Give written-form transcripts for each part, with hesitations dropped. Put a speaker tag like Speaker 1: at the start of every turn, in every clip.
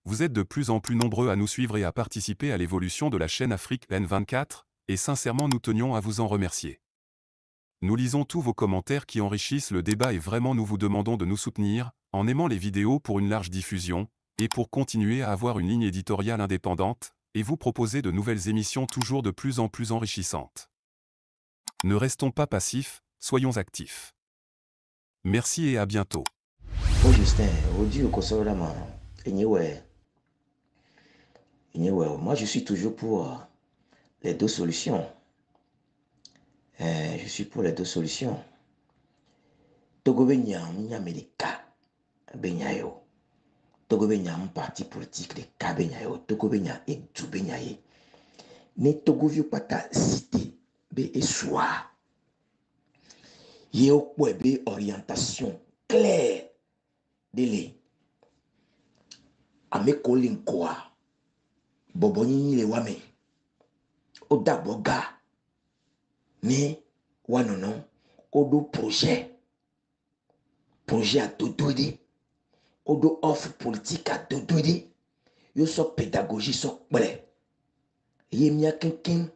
Speaker 1: Vous êtes de plus en plus nombreux à nous suivre et à participer à l'évolution de la chaîne Afrique N24, et sincèrement nous tenions à vous en remercier. Nous lisons tous vos commentaires qui enrichissent le débat et vraiment nous vous demandons de nous soutenir, en aimant les vidéos pour une large diffusion, et pour continuer à avoir une ligne éditoriale indépendante, et vous proposer de nouvelles émissions toujours de plus en plus enrichissantes. Ne restons pas passifs, soyons actifs. Merci et à bientôt.
Speaker 2: Oh Justin, audio Kosorama, anyway, moi je suis toujours pour les deux solutions. Je suis pour les deux solutions. Togo Benyam, Yamelika, Benyayo. Togo Benyam, parti politique de Kabenyayo. Togo Benyam et du Benyaye. Ne Togo vieux pas ta cité, be et soir. Yeo be orientation claire de les. Ame kolin quoi. Boboni le wame. Oda boga. Mais, non, odo projet à dodo odo offre politique à dodo yo so pédagogie so kple ye mia kenken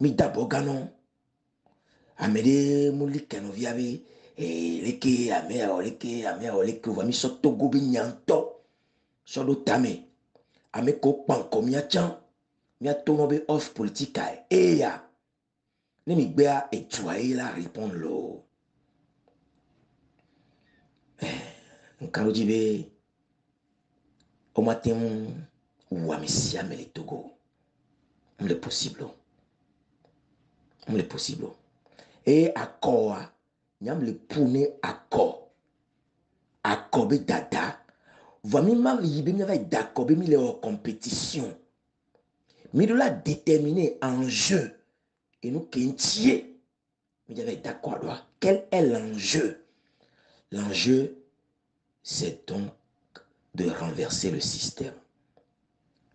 Speaker 2: mi daboga non amede mulike no viabe leke ame oleke va mi so togo bi nyanto so do tame ame ko panko mia chan mia tono be offre politique a ya ne mi gbe a etuaye la répondre lo Nkarojibe au matin ou à Messia mais les Togo. On est possible. On est possible. Et accord, nyam le pune accord. Accord be dada. Vami mam yibe mi va d'accord be mi le en compétition. Mi de la déterminer en jeu. Et nous qu'entier. Mi va d'accord. Quel est l'enjeu? L'enjeu, c'est donc de renverser le système.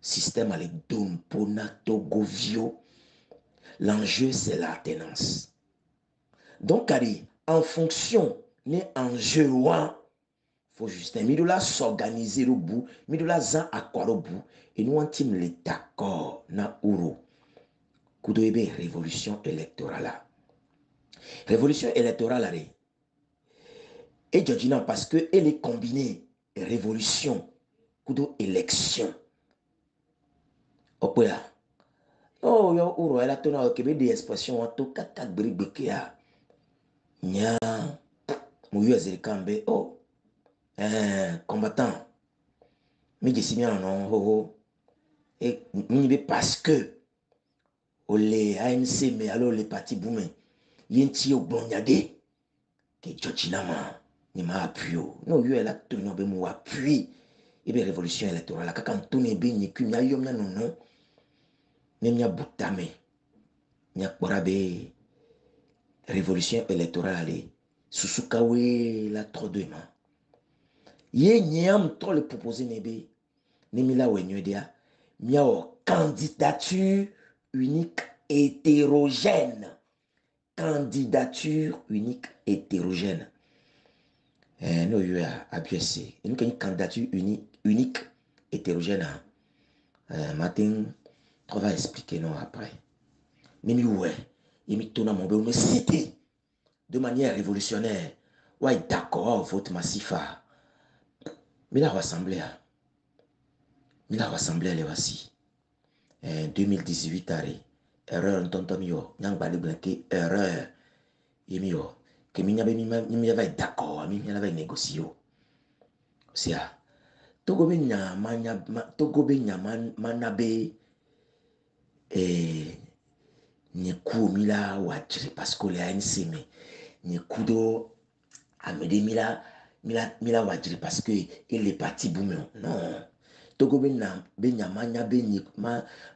Speaker 2: Système avec Dompona Togovio. L'enjeu, c'est l'alternance. Donc, en fonction, mais enjeu, il faut juste un s'organiser au bout, midola zan accord au bout, et nous intime les d'accord na uro. Kudoebe révolution électorale. Révolution électorale, et Georgina, parce que elle est combinée révolution, kudo élection. Opola. Oh, yo uro, elle a tenu au Québec des expressions, en tout cas, bribekia. Nya, mouillou ezelikambe, oh, combattant. Mais je suis bien non, oh, et parce que, au les ANC, mais alors les partis boumés, yenti au bon yade, que Georginama, ni m'a appuyé. Non, yo, elle a tenu au bon appui, et bien révolution électorale, la quand on est bien, ni qu'une yom non, non, même y'a boutame, y'a porabe, révolution électorale, Susukawe, la trop de main. Ye nyam trop le proposer nebe nemila wenyedia miao candidature unique hétérogène no yo a BSC une candidature unique hétérogène matin on va expliquer non après nemi ouais yemi tona mon be cité de manière révolutionnaire ouais d'accord vote massif mais la rassemblée les voici. 2018 erreur tonton yo nyang bali blanqué erreur yemio que mi va d'accord mi va négocier c'est à togo be manabe ni ku mila wachiri parce que les ANC mais ni kudo amede mila wachiri parce que il est parti boumé non Togo benyamanya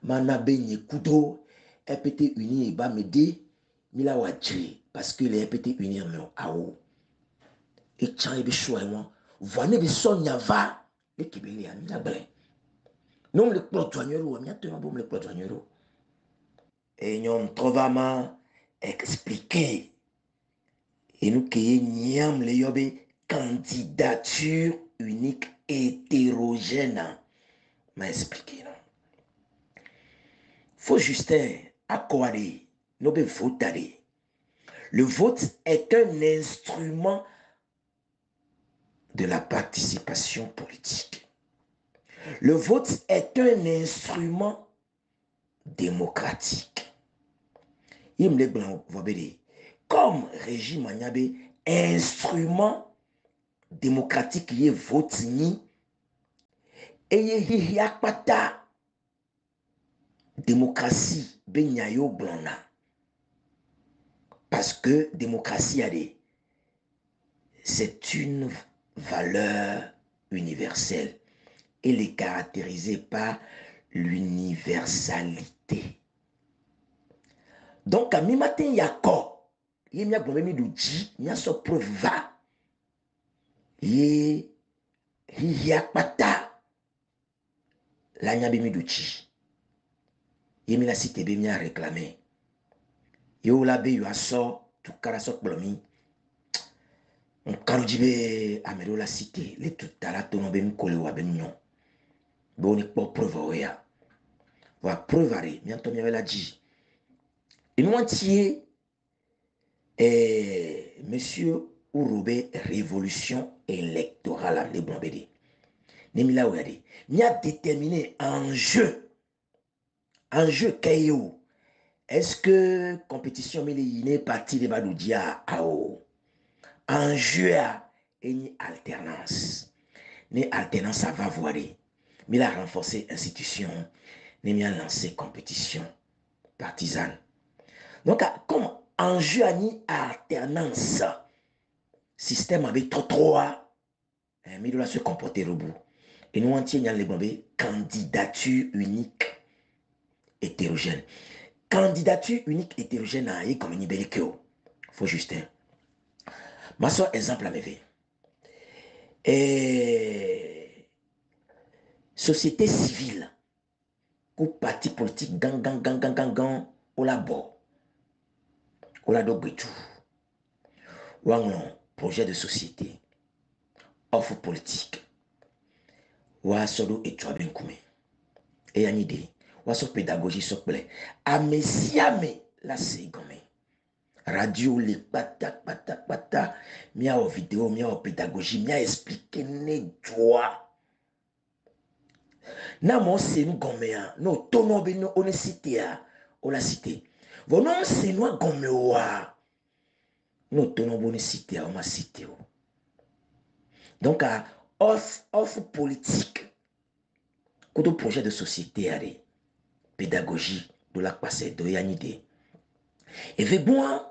Speaker 2: mana benye kudo EPT uni ba mede mila wajri parce que les EPT uni me awo et chan ebe choix moi voine be sonya va le kibeli amina ble non le plotoignero amia te bon le plotoignero et nyom trovama expliquer et nous que nyam le yobe candidature unique hétérogène. M'a expliqué, non? Faut Justin, à quoi aller? Nous devons voter. Le vote est un instrument de la participation politique. Le vote est un instrument démocratique. Comme régime Agnabe, instrument démocratique y est vote ni et y a pas démocratie benyayo blona. Parce que démocratie c'est une valeur universelle. Elle est caractérisée par l'universalité. Donc, à mi matin, il y a quoi? Il y a un mi douji, il y a so preuve va. Il y a pata. La nya mi douji. Il y a la cité be mi a réclamé. Yo la be yo a so tout cara so plomi. On karujibe amedo la cité. Les tout à la tono be mi kole wa be mi non. Bon, il pas preuve oya. Va preuve ari. Mi anto mi avait la dit. Et nous entier monsieur Ouroube révolution électorale les bons bédés. Nemila Ouade. Ni a déterminé enjeu KO. Est-ce que compétition n'est partie de Badoudia AO? Enjeu et ni alternance. Ni alternance ça va voir. Mais a renforcé institution. Ni a lancé compétition partisane. Donc, comme enjeu ni alternance, système avec trop mais il doit se comporter au bout. Et nous entiers, il y a les bombés, candidature unique hétérogène. Candidature unique hétérogène à y comme une belle kéo. Faut juste. Ma soeur, exemple à m'éveiller. Et société civile, ou parti politique, gang, ou la bo, ou la do tout. Ou un projet de société, offre politique. Ou à solo et tu as bien coumé. Et une idée. Ou à pédagogie socle. A messiame la segome. Radio les pata. Mia o vidéo, mia o pédagogie, mia expliqué ne droit. Na mon c'est nous gomea. No tono be no honestité o la cité. Vos noms c'est nous gomea. No tono honestité o ma cité. Donc à offre politique. Kodo projet de société allez. Pédagogie de la passé de yanide. Et ve bon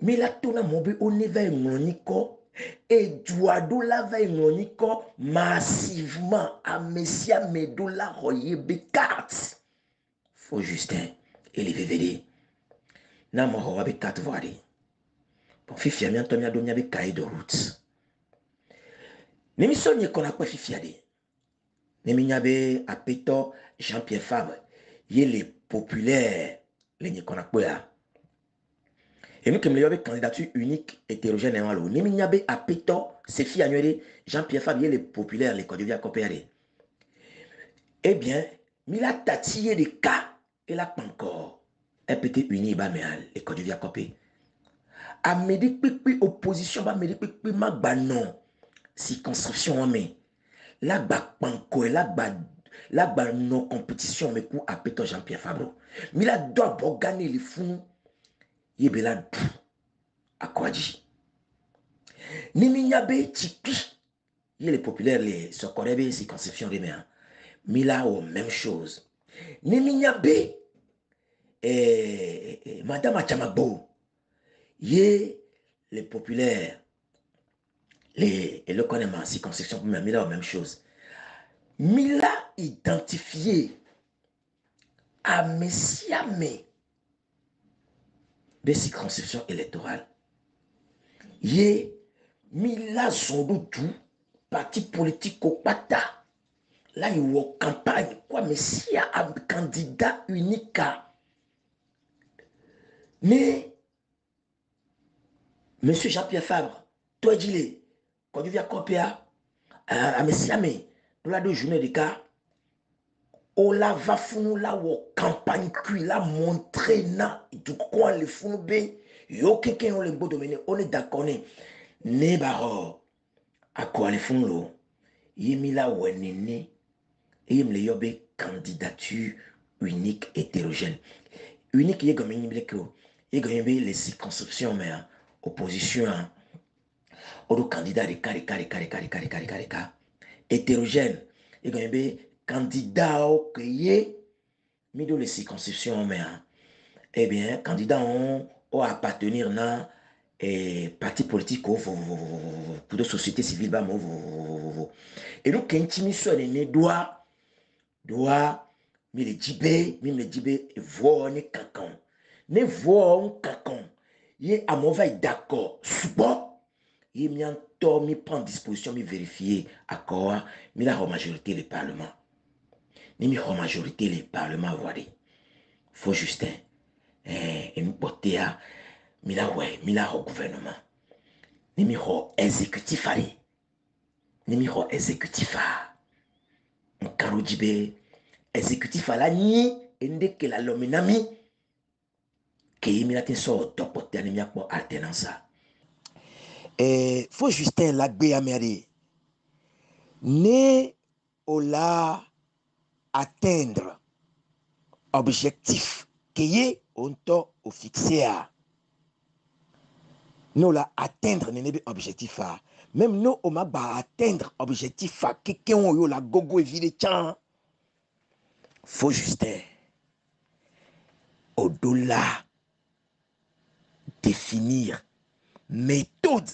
Speaker 2: mais la tona mobe on éveille moniko et doado la veille moniko massivement à messia medola royer B4 faut Justin et les VVD na mo ho be 4 voirie bon fifi ami antonia do nya be cahier de route l'émission n'y qu'on a pas fifi ade nemi nyabe apeto Jean-Pierre Fabre il est populaire les n'y qu'on a pas. Et nous, comme les candidature unique hétérogène, nous avons à Péto, c'est fille annuelle, Jean-Pierre Fabier, les populaires, les Côte coopérés. Eh bien, il a tatillé des cas, et là, pas encore. Un petit uni, les Côte coopérés. A médé pipi opposition, ba médé pipi ma non. Circonscription, mais là, ba panko, là, non compétition, mais pour à Péto Jean-Pierre Fabre. Mais là, doit gagner les fonds. Yébela à quoi dit Niminyabe Tipi, il est populaire, les Sokorebe, circonscription des mains. Mila, même chose. Niminyabe, Madame Achamabo, il les populaires, et le connaît ma circonscription, mais Mila, même chose. Mila identifié à Messiame des circonscriptions électorales. Yé Mila Zondo tout parti politique au pata. Là, il y a une campagne. Quoi, mais s'il y a un candidat unique, mais M. Jean-Pierre Fabre, toi, dis-le, quand tu viens copier, amesiame dans la 2 journées de cas o la va funu la wo campagne kui la montrer na du quoi le funu be yo quelqu'un on le beau dominer on est d'accord ne baro à quoi le funu lo yemi la wenene yemi le yobe candidature unique hétérogène unique y comme yemi que y comme les circonscriptions mais opposition au candidat de carré hétérogène y comme candidat au créé mis dans les circonscriptions mais eh bien candidat on appartenir na parti politique pour de société civile ba et donc kentimi so ne doit mi le jibe vo ne kankan ne vo kankan ye amova d'accord subo ye mi en mi prend disposition mi vérifier accord mi la majorité le parlement ni mi majorité le parlement voirie faut Justin et nous porter à mila au gouvernement ni mi exécutif ali ni mi exécutif a nkaro jibe exécutif ala ni ende que la lominami que mi la ten so topote ani mi akpo alternance faut Justin la gbe amere ne ola atteindre objectif que ye onto au fixé à nous la atteindre n'est objectif à même nous on m'a ba atteindre objectif à quelqu'un on la gogo éviter tiens faut juste au-delà définir méthode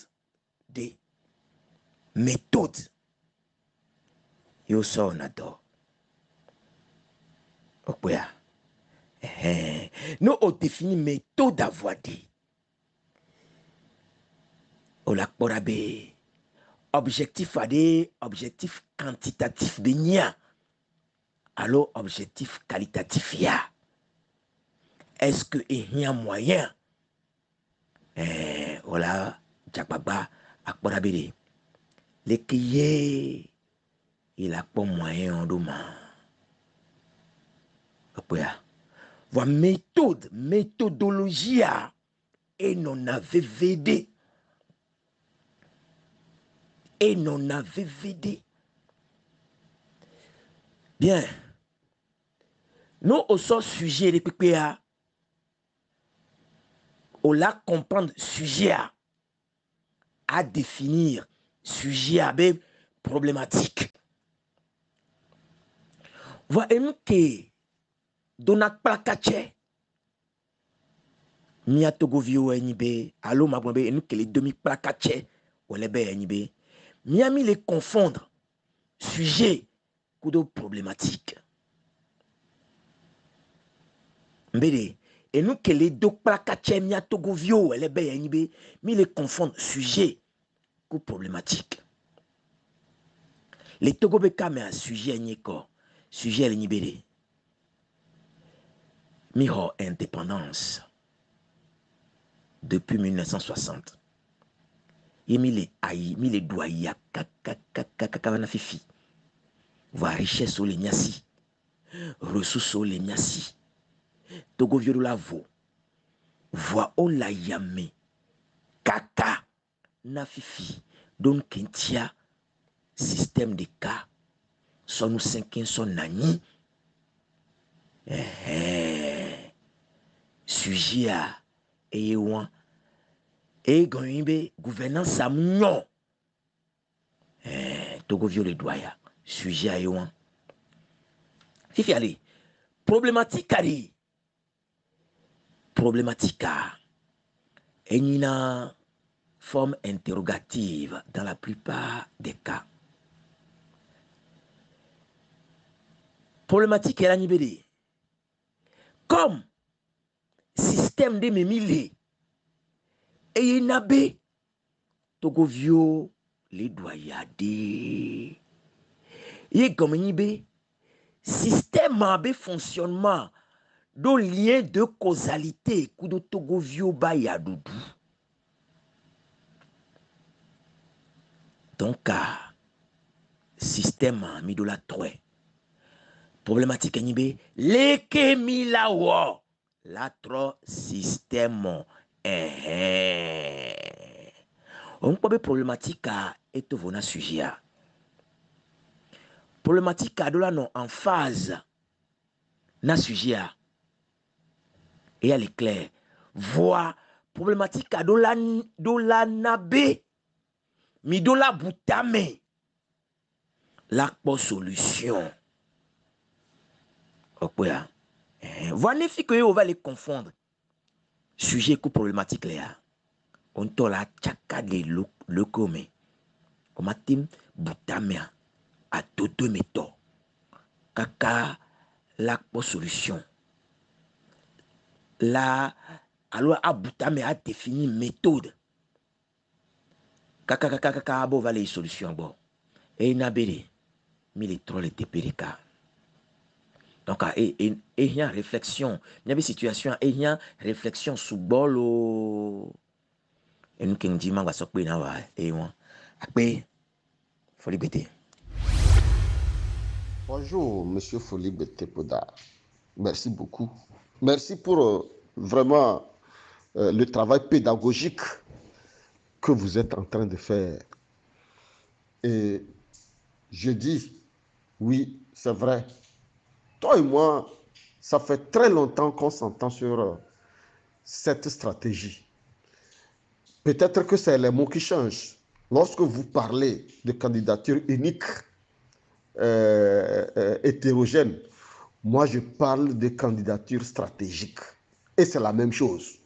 Speaker 2: yo ça on adore okoya nous on définit méthode à voir dit on la porabe objectif à des objectifs quantitatifs de nia alors objectif qualitatif ya est-ce que il y a moyen voilà jakbaba akporabe les qui il a pas moyen en demain voilà méthodologie et non avait VD bien nous au sort sujet de PPA on la comprendre sujet à définir sujet à problématique voyez-nous que Donat Plakache Mia Togo Vio Enibe, allo Mabombe, et nous que les demi Plakache, ou les bé Enibe, Mia mi les confondre, sujet, kudo problématique. Mbede, et nous que les deux Plakache Mia Togo Vio, et les bé Enibe, mi les confondre, sujet, kudo problématique. Les Togo Beka, mais un sujet Enyeko, sujet Enibede. Miho indépendance depuis 1960. Il mis les doigts ya kakakakakavana fifi. Va richesse au les nyasi. Ressources au les nyasi. Togo vieux la vo. Voix au la yame. Kaka na fifi. Donc kentia système de cas. Son nous cinquin son nani. Sujet à Eyewan et Goyimbe gouvernance à Mignon. Togo vieux le doya. Sujet à Eyewan. Fifi allez. Problématique allez. Problématique à. Et une forme interrogative dans la plupart des cas. Problématique est la nibédé. Comme système de mémilé et une abbé Togo vieux les doyadés. Et comme nibé système abbé fonctionnement de lien de causalité kudo Togo vieux bayadoudou. Donc système midola trois. Problématique nibe leke mila wo la trop système on peut problématique et tout vona sujet. Problématique de là non en phase na sujet et elle est claire. Voix problématique do la nabe mi do la boutame la pour solution. Okoya. Voilà fi que on va les confondre. Sujet coup problématique là. On to la chaka de le comme. On matim boutame à tout méthode. Kaka la pour solution. Là alors à boutame a défini méthode. Kaka abo va les solutions bon. Et nabere mi les trop les tepeleka. Donc, il y a une réflexion, il y a une situation, il y a une réflexion sous bolo. Et nous, qui nous disons, on va s'occuper d'un va, et on, après, faut libérer.
Speaker 3: Bonjour, Monsieur Folibe Tepoda. Merci beaucoup. Merci pour vraiment le travail pédagogique que vous êtes en train de faire. Et je dis, oui, c'est vrai. Toi et moi, ça fait très longtemps qu'on s'entend sur cette stratégie. Peut-être que c'est les mots qui changent. Lorsque vous parlez de candidature unique, hétérogène, moi je parle de candidature stratégique. Et c'est la même chose.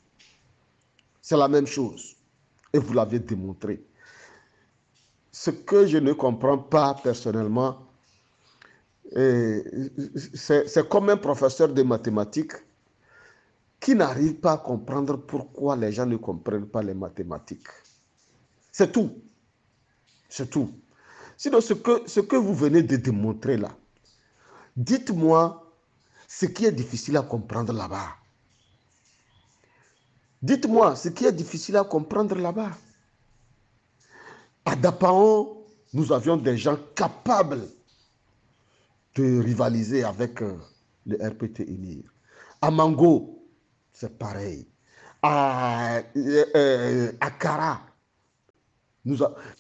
Speaker 3: C'est la même chose. Et vous l'avez démontré. Ce que je ne comprends pas personnellement, c'est comme un professeur de mathématiques qui n'arrive pas à comprendre pourquoi les gens ne comprennent pas les mathématiques. C'est tout. C'est tout. Sinon, ce que vous venez de démontrer là, dites-moi ce qui est difficile à comprendre là-bas. Dites-moi ce qui est difficile à comprendre là-bas. À Dapaon, nous avions des gens capables de rivaliser avec le RPT UNIR. À Mango, c'est pareil. À Kara,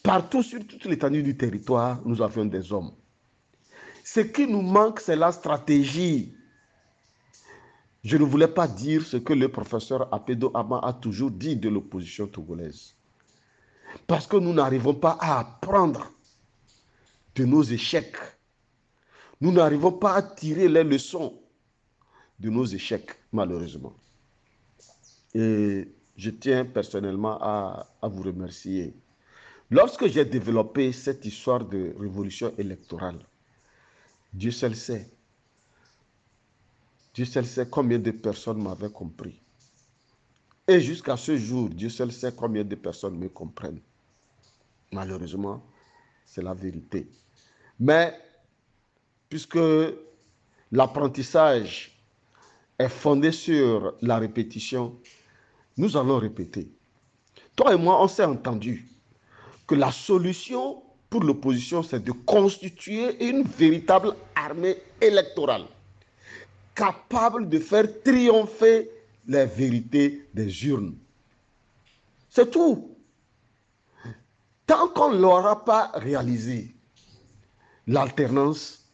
Speaker 3: partout sur toute l'étendue du territoire, nous avions des hommes. Ce qui nous manque, c'est la stratégie. Je ne voulais pas dire ce que le professeur Apedo Ama a toujours dit de l'opposition togolaise. Parce que nous n'arrivons pas à apprendre de nos échecs. Nous n'arrivons pas à tirer les leçons de nos échecs, malheureusement. Et je tiens personnellement à vous remercier. Lorsque j'ai développé cette histoire de révolution électorale, Dieu seul sait. Dieu seul sait combien de personnes m'avaient compris. Et jusqu'à ce jour, Dieu seul sait combien de personnes me comprennent. Malheureusement, c'est la vérité. Mais, puisque l'apprentissage est fondé sur la répétition, nous allons répéter. Toi et moi, on s'est entendu que la solution pour l'opposition, c'est de constituer une véritable armée électorale capable de faire triompher les vérités des urnes. C'est tout. Tant qu'on ne l'aura pas réalisé, l'alternance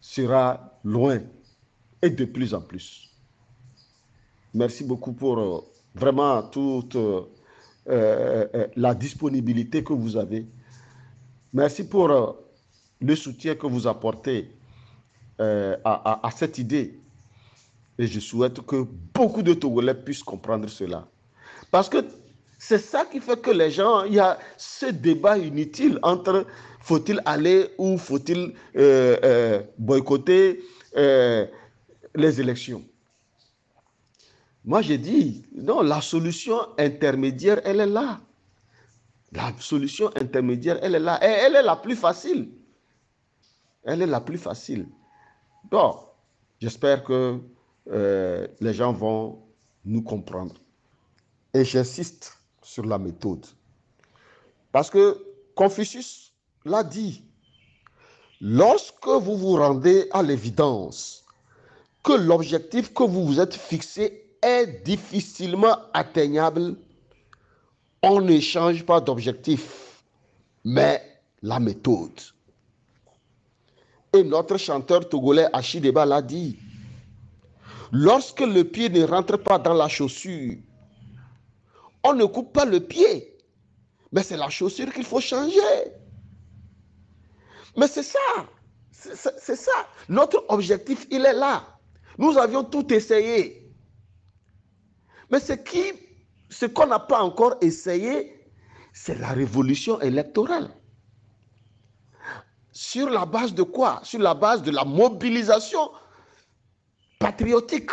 Speaker 3: sera loin et de plus en plus. Merci beaucoup pour vraiment toute la disponibilité que vous avez. Merci pour le soutien que vous apportez à cette idée. Et je souhaite que beaucoup de Togolais puissent comprendre cela. Parce que c'est ça qui fait que les gens, il y a ce débat inutile entre faut-il aller ou faut-il boycotter les élections. Moi, j'ai dit, non, la solution intermédiaire, elle est là. La solution intermédiaire, elle est là. Et elle est la plus facile. Elle est la plus facile. Bon, j'espère que les gens vont nous comprendre. Et j'insiste sur la méthode. Parce que Confucius l'a dit. Lorsque vous vous rendez à l'évidence que l'objectif que vous vous êtes fixé est difficilement atteignable, on ne change pas d'objectif, mais la méthode. Et notre chanteur togolais Achideba l'a dit, lorsque le pied ne rentre pas dans la chaussure, on ne coupe pas le pied, mais c'est la chaussure qu'il faut changer. Mais c'est ça, c'est ça. Notre objectif, il est là. Nous avions tout essayé. Mais ce qu'on n'a pas encore essayé, c'est la révolution électorale. Sur la base de quoi? Sur la base de la mobilisation patriotique.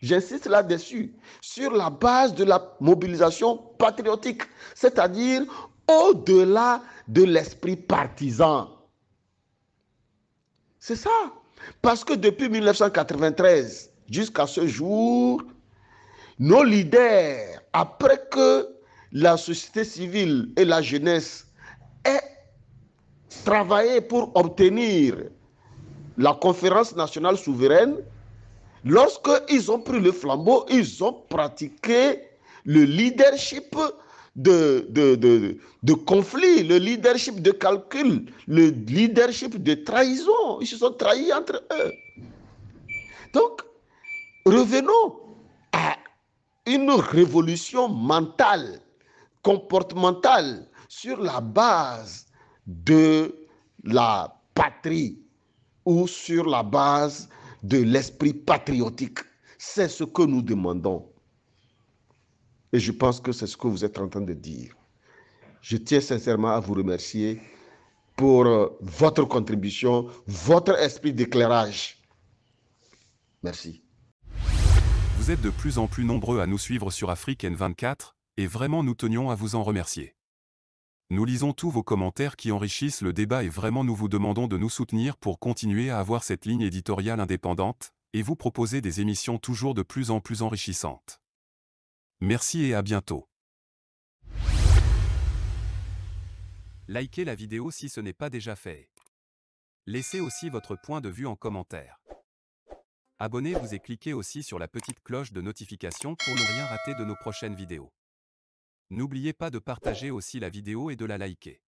Speaker 3: J'insiste là-dessus. Sur la base de la mobilisation patriotique, c'est-à-dire au-delà de l'esprit partisan. C'est ça. Parce que depuis 1993 jusqu'à ce jour, nos leaders, après que la société civile et la jeunesse aient travaillé pour obtenir la conférence nationale souveraine, lorsqu'ils ont pris le flambeau, ils ont pratiqué le leadership de conflit, le leadership de calcul, le leadership de trahison. Ils se sont trahis entre eux. Donc, revenons à une révolution mentale, comportementale, sur la base de la patrie ou sur la base de l'esprit patriotique. C'est ce que nous demandons. Et je pense que c'est ce que vous êtes en train de dire. Je tiens sincèrement à vous remercier pour votre contribution, votre esprit d'éclairage. Merci.
Speaker 1: Vous êtes de plus en plus nombreux à nous suivre sur Afrique N24, et vraiment nous tenions à vous en remercier. Nous lisons tous vos commentaires qui enrichissent le débat et vraiment nous vous demandons de nous soutenir pour continuer à avoir cette ligne éditoriale indépendante, et vous proposer des émissions toujours de plus en plus enrichissantes. Merci et à bientôt. Likez la vidéo si ce n'est pas déjà fait. Laissez aussi votre point de vue en commentaire. Abonnez-vous et cliquez aussi sur la petite cloche de notification pour ne rien rater de nos prochaines vidéos. N'oubliez pas de partager aussi la vidéo et de la liker.